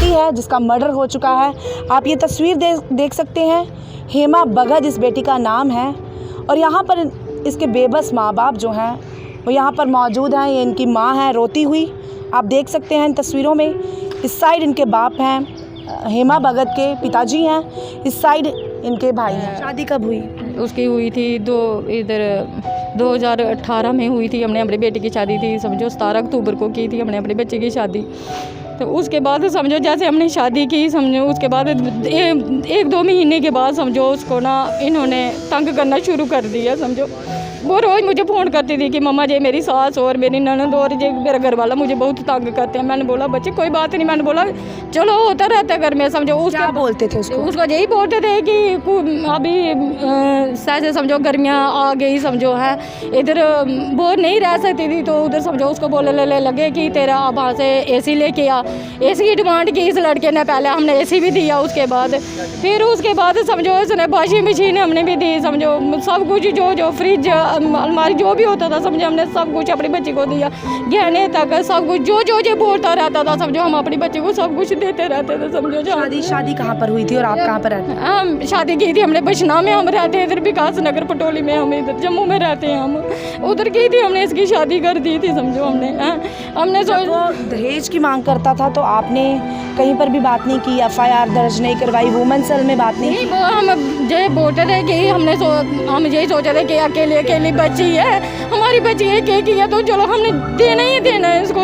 बेटी है जिसका मर्डर हो चुका है। आप ये तस्वीर देख सकते हैं। हेमा भगत इस बेटी का नाम है और यहाँ पर इसके बेबस माँ बाप जो हैं वो यहाँ पर मौजूद हैं। ये इनकी माँ है रोती हुई, आप देख सकते हैं इन तस्वीरों में। इस साइड इनके बाप हैं, हेमा भगत के पिताजी हैं, इस साइड इनके भाई हैं। शादी कब हुई? उसकी हुई थी 2018 में हुई थी। हमने अपने बेटे की शादी थी, समझो 17 अक्टूबर को की थी हमने अपने बच्चे की शादी। तो उसके बाद समझो जैसे हमने शादी की, समझो उसके बाद 1-2 महीने के बाद समझो उसको ना इन्होंने तंग करना शुरू कर दिया। समझो वो रोज़ मुझे फ़ोन करती थी कि मम्मा जी मेरी सास और मेरी ननद और ये मेरा घर वाला मुझे बहुत तंग करते हैं। मैंने बोला बच्चे कोई बात नहीं, मैंने बोला चलो होता रहता है घर में। समझो उसका बोलते थे उसको यही बोलते थे कि अभी ऐसे समझो गर्मियाँ आ गई, समझो है इधर वो नहीं रह सकती थी, तो उधर समझो उसको बोलने लगे कि तेरा अब वहाँ से AC लेके आ। AC की डिमांड की इस लड़के ने, पहले हमने AC भी दिया, उसके बाद फिर उसके बाद समझो उसने वॉशिंग मशीन हमने भी दी। समझो सब कुछ जो फ्रिज अलमारी जो भी होता था समझो हमने सब कुछ अपनी बच्ची को दिया, गहने तक सब कुछ जो बोलता रहता था समझो हम अपनी बच्ची को सब कुछ देते रहते थे। समझो शादी कहाँ पर हुई थी और आप कहाँ पर रहते हैं? हम शादी की थी हमने बशना में, हम रहते हैं इधर विकास नगर पटोली में, हम इधर जम्मू में रहते हैं। हम उधर की थी, हमने इसकी शादी कर दी थी। समझो हमने वो दहेज की मांग करता था तो आपने कहीं पर भी बात नहीं की, FIR दर्ज नहीं करवाई, वुमेन सेल में बात नहीं की? वो हम ये बोलते थे कि हम यही सोचे थे कि अकेली बच्ची है, हमारी बच्ची है के की है तो चलो हमने देना ही देना है इसको।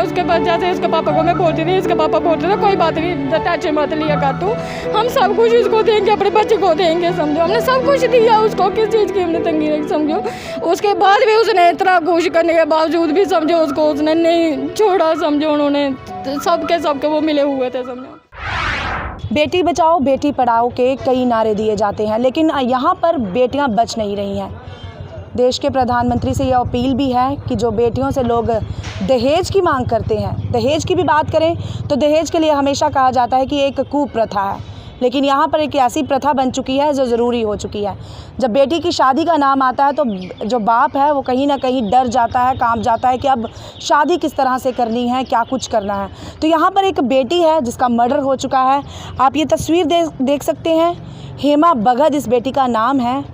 उसके बाद जैसे उसके पापा को मैं बोलती थी, इसके पापा बोलते थे कोई बात नहीं टेंशन मत लिया कर तू, हम सब कुछ उसको देंगे, अपने बच्चे को देंगे। समझो हमने सब कुछ दिया उसको, किस चीज़ की हमने तंगी नहीं। समझो उसके बाद भी उसने इतना कोशिश करने के बावजूद भी समझो उसको उसने नहीं छोड़ा। समझो उन्होंने सबके वो मिले हुए थे। समझो बेटी बचाओ बेटी पढ़ाओ के कई नारे दिए जाते हैं, लेकिन यहाँ पर बेटियाँ बच नहीं रही हैं। देश के प्रधानमंत्री से यह अपील भी है कि जो बेटियों से लोग दहेज की मांग करते हैं, दहेज की भी बात करें तो दहेज के लिए हमेशा कहा जाता है कि एक कुप्रथा है, लेकिन यहाँ पर एक ऐसी प्रथा बन चुकी है जो ज़रूरी हो चुकी है। जब बेटी की शादी का नाम आता है तो जो बाप है वो कहीं ना कहीं डर जाता है, कांप जाता है कि अब शादी किस तरह से करनी है, क्या कुछ करना है। तो यहाँ पर एक बेटी है जिसका मर्डर हो चुका है। आप ये तस्वीर देख सकते हैं। हेमा भगत इस बेटी का नाम है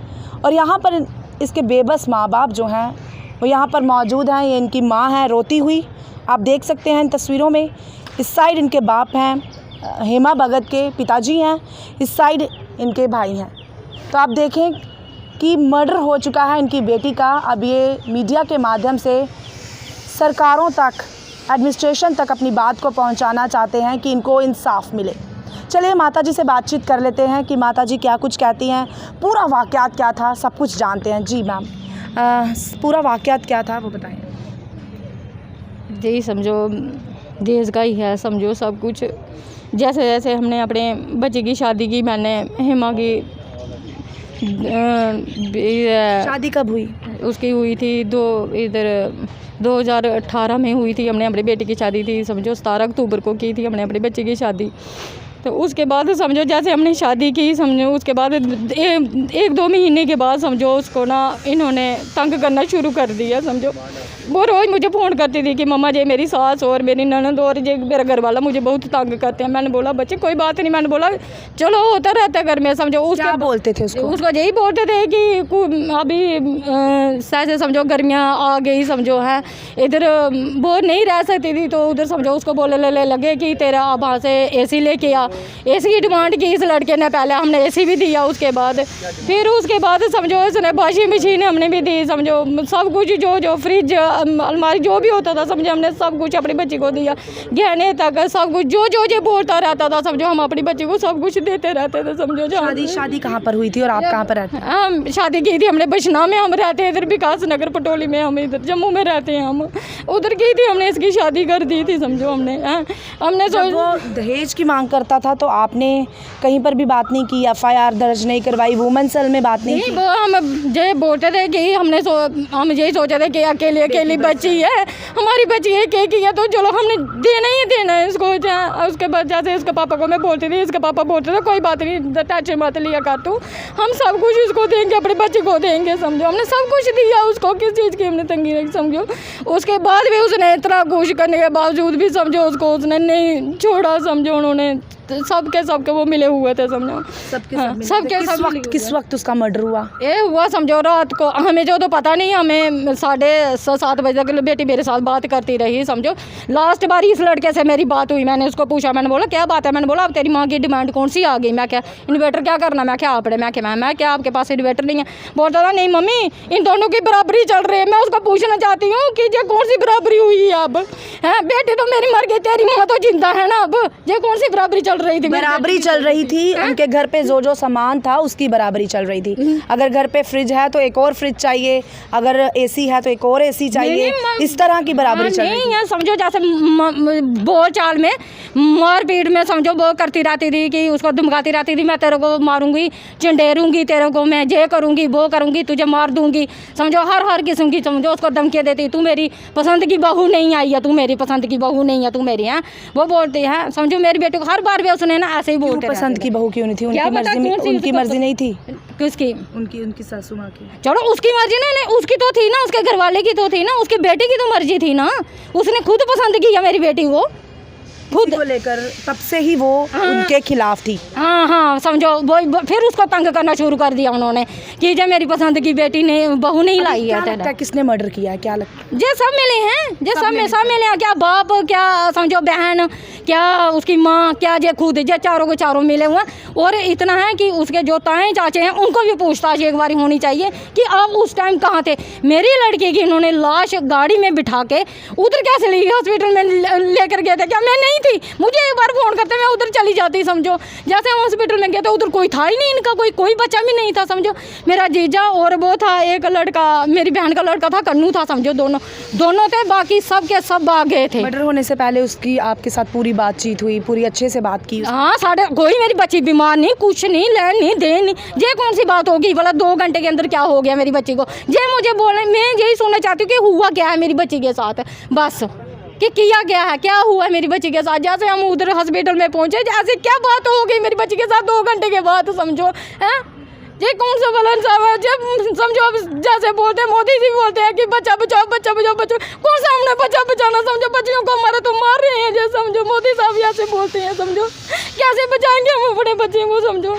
और यहाँ पर इसके बेबस माँ बाप जो हैं वो यहाँ पर मौजूद हैं। ये इनकी माँ है रोती हुई, आप देख सकते हैं इन तस्वीरों में। इस साइड इनके बाप हैं, हेमा भगत के पिताजी हैं, इस साइड इनके भाई हैं। तो आप देखें कि मर्डर हो चुका है इनकी बेटी का। अब ये मीडिया के माध्यम से सरकारों तक, एडमिनिस्ट्रेशन तक अपनी बात को पहुंचाना चाहते हैं कि इनको इंसाफ मिले। चलिए माताजी से बातचीत कर लेते हैं कि माताजी क्या कुछ कहती हैं, पूरा वाक़यात क्या था, सब कुछ जानते हैं। जी मैम, पूरा वाक़यात क्या था वो बताएं। जी समझो दहेज का ही है, समझो सब कुछ जैसे जैसे हमने अपने बच्चे की शादी की, मैंने हेमा की शादी कब हुई? उसकी हुई थी 2018 में हुई थी। हमने अपने बेटे की शादी थी, समझो 17 अक्टूबर को की थी हमने अपने बच्चे की शादी। तो उसके बाद समझो जैसे हमने शादी की, समझो उसके बाद 1-2 महीने के बाद समझो उसको ना इन्होंने तंग करना शुरू कर दिया। समझो वो रोज़ मुझे फ़ोन करती थी कि मम्मा जी मेरी सास और मेरी ननद और ये मेरा घर वाला मुझे बहुत तंग करते हैं। मैंने बोला बच्चे कोई बात नहीं, मैंने बोला चलो होता रहता है घर में। समझो उसका बोलते थे उसको यही बोलते थे कि अभी ऐसे समझो गर्मियाँ आ गई, समझो है इधर वो नहीं रह सकती थी, तो उधर समझो उसको बोलने लगे कि तेरा अब वहाँ से AC लेके आ। AC की डिमांड की इस लड़के ने, पहले हमने AC भी दिया, उसके बाद फिर उसके बाद समझो उसने वॉशिंग मशीन हमने भी दी। समझो सब कुछ जो फ्रिज अलमारी जो भी होता था समझो हमने सब कुछ अपनी बच्ची को दिया, गहने तक सब कुछ जो बोलता रहता था समझो हम अपनी बच्ची को सब कुछ देते रहते थे। समझो शादी कहाँ पर हुई थी और आप कहाँ पर रहते हैं? हम शादी की थी हमने बशना में, हम रहते हैं इधर विकास नगर पटोली में, हम इधर जम्मू में रहते हैं। हम उधर की थी, हमने इसकी शादी कर दी थी। समझो हमने वो दहेज की मांग करता था तो आपने कहीं पर भी बात नहीं की, FIR दर्ज नहीं करवाई, वुमेन सेल में बात नहीं की? वो हम ये बोलते थे कि हम यही सोचे थे कि अकेली बच्ची है, हमारी बच्ची है की है तो चलो हमने देना ही देना है इसको। उसके बाद जैसे उसके पापा को मैं बोलती थी, इसके पापा बोलते थे कोई बात नहीं, टेंशन मत लिया कर तू, हम सब कुछ उसको देंगे, अपने बच्चे को देंगे, समझो। हमने सब कुछ दिया उसको, किस चीज़ की हमने तंगी नहीं, समझो। उसके बाद भी उसने इतना कुछ करने के बावजूद भी समझो उसको उसने नहीं छोड़ा, समझो। उन्होंने सबके वो मिले हुए थे, समझो। सबके किस वक्त उसका मर्डर हुआ? ये हुआ समझो रात को, हमें जो तो पता नहीं, हमें 7:30 बजे तक बेटी मेरे साथ बात करती रही, समझो। लास्ट बार इस लड़के से मेरी बात हुई, मैंने उसको पूछा, मैंने बोला क्या बात है, मैंने बोला अब तेरी माँ की डिमांड कौन सी आ गई, मैं क्या इन्वर्टर क्या करना, मैं क्या आपने, मैं क्या आपके पास इन्वर्टर नहीं है? बोलता था नहीं मम्मी इन दोनों की बराबरी चल रही है। मैं उसको पूछना चाहती हूँ कि ये कौन सी बराबरी हुई है अब, है बेटी तो मेरी मर गई, तेरी माँ तो जिंदा है ना, अब ये कौन सी बराबरी चल रही थी? बराबरी चल रही थी, उनके घर पे जो सामान था उसकी बराबरी चल रही थी। अगर घर पे फ्रिज है तो एक और फ्रिज चाहिए, अगर AC है तो एक और AC चाहिए, इस तरह की बराबरी चल रही थी। समझो जैसे बोल चाल में मारपीट में समझो वो करती रहती थी कि उसको धमकाती रहती थी, मैं तेरे को मारूंगी, चिंडेरूंगी, तेरे को मैं ये करूंगी वो करूंगी, तुझे मार दूंगी, समझो। हर किस्म की समझो उसको धमकी देती, तू मेरी पसंद की बहू नहीं आई है, तू मेरी पसंद की बहू नहीं है, तू मेरी है, वो बोलती है, समझो। मेरी बेटी को हर बार भी उसने ना ऐसे ही बोलते, पसंद की बहू क्यों नहीं थी? उनकी मर्जी नहीं थी? किसकी? उनकी सासू माँ की। चलो उसकी मर्जी ना, उसकी तो थी ना, उसके घर वाले की तो थी ना, उसकी बेटी की तो मर्जी थी ना, उसने खुद पसंद की है मेरी बेटी को खुद को लेकर, तब से ही वो उनके खिलाफ थी। हाँ समझो। वो फिर उसको तंग करना शुरू कर दिया उन्होंने कि जब मेरी पसंद की बेटी ने बहू नहीं लाई है। क्या लगता, किसने मर्डर किया है, क्या लगता है? ये सब मिले हैं, ये सब मिले हैं, क्या बाप, क्या समझो बहन, क्या उसकी माँ, क्या ये खुद, ये चारों के चारों मिले हुए हैं। और इतना है कि उसके जो ताए चाचे हैं उनको भी पूछताछ एक बार होनी चाहिए कि आप उस टाइम कहाँ थे। मेरी लड़की की इन्होंने लाश गाड़ी में बिठा के उधर कैसे ली, हॉस्पिटल में लेकर गए थे क्या? मैं नहीं थी, मुझे एक बार फ़ोन करते मैं उधर चली जाती, समझो। जैसे हम हॉस्पिटल में गए तो उधर कोई था ही नहीं, इनका कोई बच्चा भी नहीं था, समझो। मेरा जीजा और वो था एक लड़का, मेरी बहन का लड़का था, कन्नू था, समझो। दोनों थे, बाकी सब के सब आ गए थे। मर्डर होने से पहले उसकी आपके साथ पूरी बातचीत हुई, पूरी अच्छे से बात की? हाँ, साढ़े कोई मेरी बच्ची बीमार नहीं, कुछ नहीं, लेन नहीं, देन नहीं, ये कौन सी बात होगी? बोला 2 घंटे के अंदर क्या हो गया मेरी बच्ची को, ये मुझे बोले। मैं यही सुनना चाहती हूँ कि हुआ क्या है मेरी बच्ची के साथ, बस कि किया गया है, क्या हुआ है मेरी बच्ची के साथ। जैसे हम उधर हॉस्पिटल में पहुंचे, जैसे क्या बात हो गई मेरी बच्ची के साथ 2 घंटे के बाद, समझो। हैं ये कौन सा बलन साहब है? जब समझो जैसे बोलते हैं, मोदी जी बोलते हैं कि बच्चा बचाओ, बच्चा बचाओ, बच्चों कौन सा हमने बच्चा बचाना, समझो। बच्चियों को हमारे तो मार रहे हैं, जैसे समझो मोदी साहब ऐसे बोलते हैं, समझो। कैसे बचाएंगे हम अपने बच्चे को, समझो।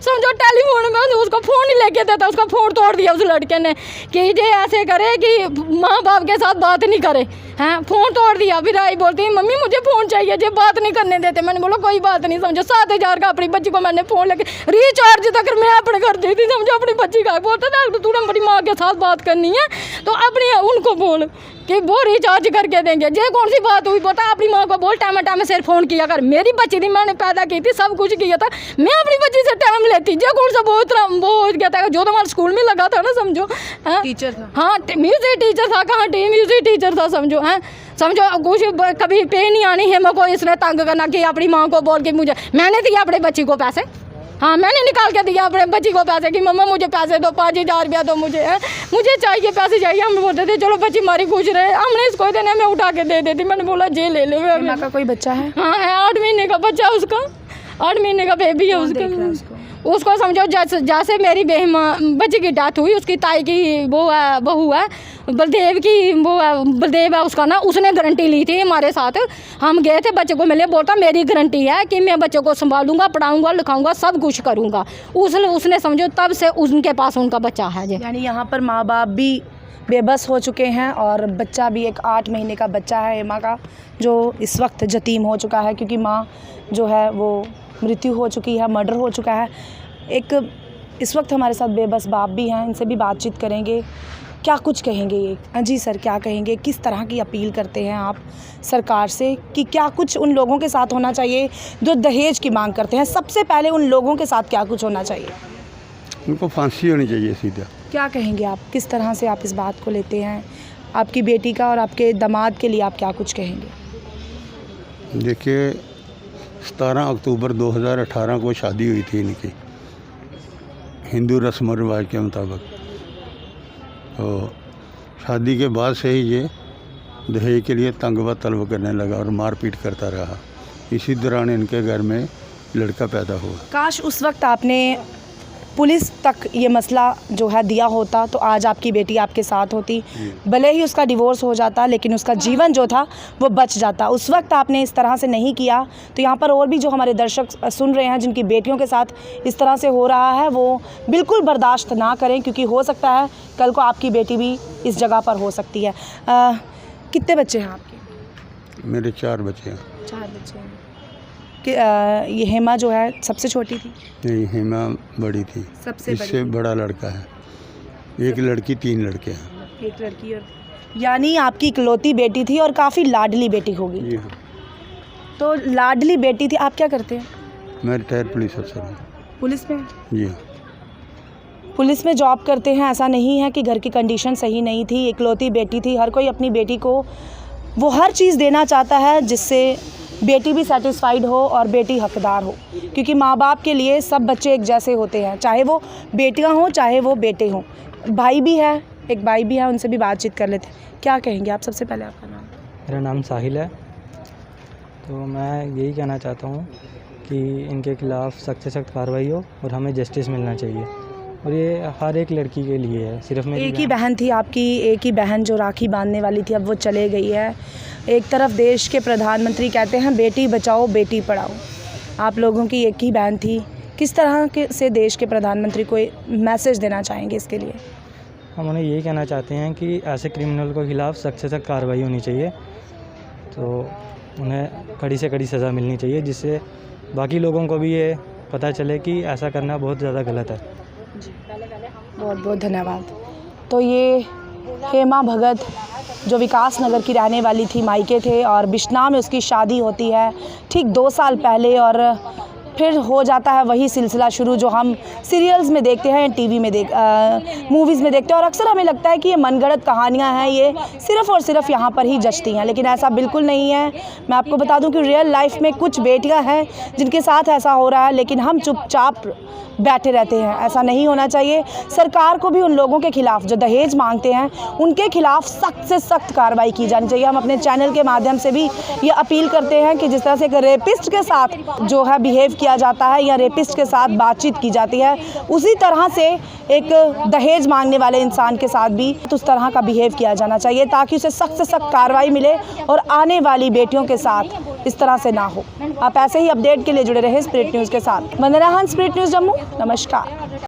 समझो टेलीफोन में उसको फ़ोन ही लेके देता, उसका फ़ोन तोड़ दिया उस लड़के ने कि ये ऐसे करे कि माँ बाप के साथ बात नहीं करे, हैं फ़ोन तोड़ दिया। फिर आई बोलती है मम्मी मुझे फ़ोन चाहिए, ये बात नहीं करने देते। मैंने बोला कोई बात नहीं, समझो। 7,000 का अपनी बच्ची को मैंने फ़ोन लेके रिचार्ज तक मैं अपने घर दी थी, समझो। अपनी बच्ची का बोलता था तो तूने अपनी माँ के साथ बात करनी है तो अपनी उनको बोल कि वो रिचार्ज करके देंगे। ये कौन सी बात हुई? बता अपनी माँ को बोल टाइम से फ़ोन किया कर। मेरी बच्ची थी, मैंने पैदा की थी, सब कुछ किया था, मैं अपनी बच्ची से टाइम लेती। ये कौन सा बहुत वो हो गया था जो तुम्हारे स्कूल में लगा था ना, समझो। टीचर था? हाँ, म्यूजिक टीचर था। कहाँ म्यूजिक टीचर था, समझो। हैं समझो कुछ कभी पे नहीं आनी है मेरे को इसने तंग करना कि अपनी माँ को बोल के मुझे, मैंने दिया अपने बच्ची को पैसे, हाँ मैंने निकाल के दिया अपने बच्ची को पैसे कि मम्मा मुझे पैसे दो, 5,000 रुपया दो मुझे, है मुझे चाहिए, पैसे चाहिए। हम बोलते थे चलो बच्ची हमारी खुश रहे, हमने इसको देने में उठा के दे देती। मैंने बोला जे ले ले। माँ का कोई बच्चा है? हाँ है, 8 महीने का बच्चा उसका, 8 महीने का बेबी है उसका। उसको समझो जैसे मेरी बच्ची की डेथ हुई, उसकी ताई की वो है, बहू है, बलदेव की वो है, बलदेव है उसका ना, उसने गारंटी ली थी हमारे साथ। हम गए थे बच्चे को मिले, बोलता मेरी गारंटी है कि मैं बच्चे को संभालूंगा, पढ़ाऊंगा, लिखाऊंगा, सब कुछ करूंगा। उसने समझो तब से उनके पास उनका बच्चा है। यानी यहाँ पर माँ बाप भी बेबस हो चुके हैं और बच्चा भी एक 8 महीने का बच्चा है एमा का, जो इस वक्त यतीम हो चुका है क्योंकि माँ जो है वो मृत्यु हो चुकी है, मर्डर हो चुका है। एक इस वक्त हमारे साथ बेबस बाप भी हैं, इनसे भी बातचीत करेंगे। क्या कुछ कहेंगे ये? जी सर, क्या कहेंगे? किस तरह की अपील करते हैं आप सरकार से कि क्या कुछ उन लोगों के साथ होना चाहिए जो दहेज की मांग करते हैं? सबसे पहले उन लोगों के साथ क्या कुछ होना चाहिए? उनको फांसी होनी चाहिए सीधा। क्या कहेंगे आप? किस तरह से आप इस बात को लेते हैं? आपकी बेटी का और आपके दामाद के लिए आप क्या कुछ कहेंगे? देखिए 17 अक्टूबर 2018 को शादी हुई थी इनकी, हिंदू रस्म और रिवाज के मुताबिक। तो शादी के बाद से ही ये दहेज के लिए तंग व तलब करने लगा और मारपीट करता रहा। इसी दौरान इनके घर में लड़का पैदा हुआ। काश उस वक्त आपने पुलिस तक ये मसला जो है दिया होता तो आज आपकी बेटी आपके साथ होती, भले ही उसका डिवोर्स हो जाता लेकिन उसका जीवन जो था वो बच जाता। उस वक्त आपने इस तरह से नहीं किया तो यहाँ पर और भी जो हमारे दर्शक सुन रहे हैं जिनकी बेटियों के साथ इस तरह से हो रहा है वो बिल्कुल बर्दाश्त ना करें, क्योंकि हो सकता है कल को आपकी बेटी भी इस जगह पर हो सकती है। कितने बच्चे हैं आपके? मेरे 4 बच्चे हैं। 4 बच्चे हैं कि ये हेमा जो है सबसे छोटी थी? नहीं, हेमा बड़ी थी, सबसे इससे बड़ा लड़का है। एक लड़की 3 लड़के हैं। एक लड़की और यानी आपकी इकलौती बेटी थी और काफ़ी लाडली बेटी होगी। जी हाँ। तो लाडली बेटी थी, आप क्या करते हैं? मैं रिटायर्ड पुलिस अफसर हूँ। पुलिस में? जी हाँ। पुलिस में जॉब करते हैं, ऐसा नहीं है कि घर की कंडीशन सही नहीं थी, इकलौती बेटी थी। हर कोई अपनी बेटी को वो हर चीज़ देना चाहता है जिससे बेटी भी सेटिस्फाइड हो और बेटी हकदार हो, क्योंकि माँ बाप के लिए सब बच्चे एक जैसे होते हैं, चाहे वो बेटियां हों चाहे वो बेटे हों। भाई भी है, एक भाई भी है, उनसे भी बातचीत कर लेते हैं। क्या कहेंगे आप? सबसे पहले आपका नाम? मेरा नाम साहिल है। तो मैं यही कहना चाहता हूँ कि इनके ख़िलाफ़ सख्त से सख्त कार्रवाई हो और हमें जस्टिस मिलना चाहिए, और ये हर एक लड़की के लिए है। सिर्फ मेरी एक ही बहन थी आपकी, एक ही बहन जो राखी बांधने वाली थी, अब वो चले गई है। एक तरफ देश के प्रधानमंत्री कहते हैं बेटी बचाओ बेटी पढ़ाओ, आप लोगों की एक ही बहन थी। किस तरह के से देश के प्रधानमंत्री को मैसेज देना चाहेंगे इसके लिए? हम उन्हें यही कहना चाहते हैं कि ऐसे क्रिमिनल के ख़िलाफ़ सख्त से सख्त कार्रवाई होनी चाहिए, तो उन्हें कड़ी से कड़ी सज़ा मिलनी चाहिए, जिससे बाकी लोगों को भी ये पता चले कि ऐसा करना बहुत ज़्यादा गलत है। बहुत बहुत धन्यवाद। तो ये हेमा भगत जो विकास नगर की रहने वाली थी, मायके थे और बिश्ना में उसकी शादी होती है ठीक 2 साल पहले, और फिर हो जाता है वही सिलसिला शुरू जो हम सीरियल्स में देखते हैं, टीवी में मूवीज़ में देखते हैं, और अक्सर हमें लगता है कि ये मनगढ़ंत कहानियाँ हैं, ये सिर्फ़ और सिर्फ यहाँ पर ही जचती हैं, लेकिन ऐसा बिल्कुल नहीं है। मैं आपको बता दूं कि रियल लाइफ में कुछ बेटियाँ हैं जिनके साथ ऐसा हो रहा है, लेकिन हम चुपचाप बैठे रहते हैं। ऐसा नहीं होना चाहिए। सरकार को भी उन लोगों के खिलाफ़ जो दहेज मांगते हैं उनके खिलाफ़ सख्त से सख्त कार्रवाई की जानी चाहिए। हम अपने चैनल के माध्यम से भी ये अपील करते हैं कि जिस तरह से एक रेपिस्ट के साथ जो है बिहेव किया जाता है या रेपिस्ट के साथ बातचीत की जाती है, उसी तरह से एक दहेज मांगने वाले इंसान के साथ भी उस तरह का बिहेव किया जाना चाहिए, ताकि उसे सख्त से सख्त कार्रवाई मिले और आने वाली बेटियों के साथ इस तरह से ना हो। आप ऐसे ही अपडेट के लिए जुड़े रहे स्पिरिट न्यूज़ के साथ। वंदना हंस, स्पिरिट न्यूज़ जम्मू। नमस्कार।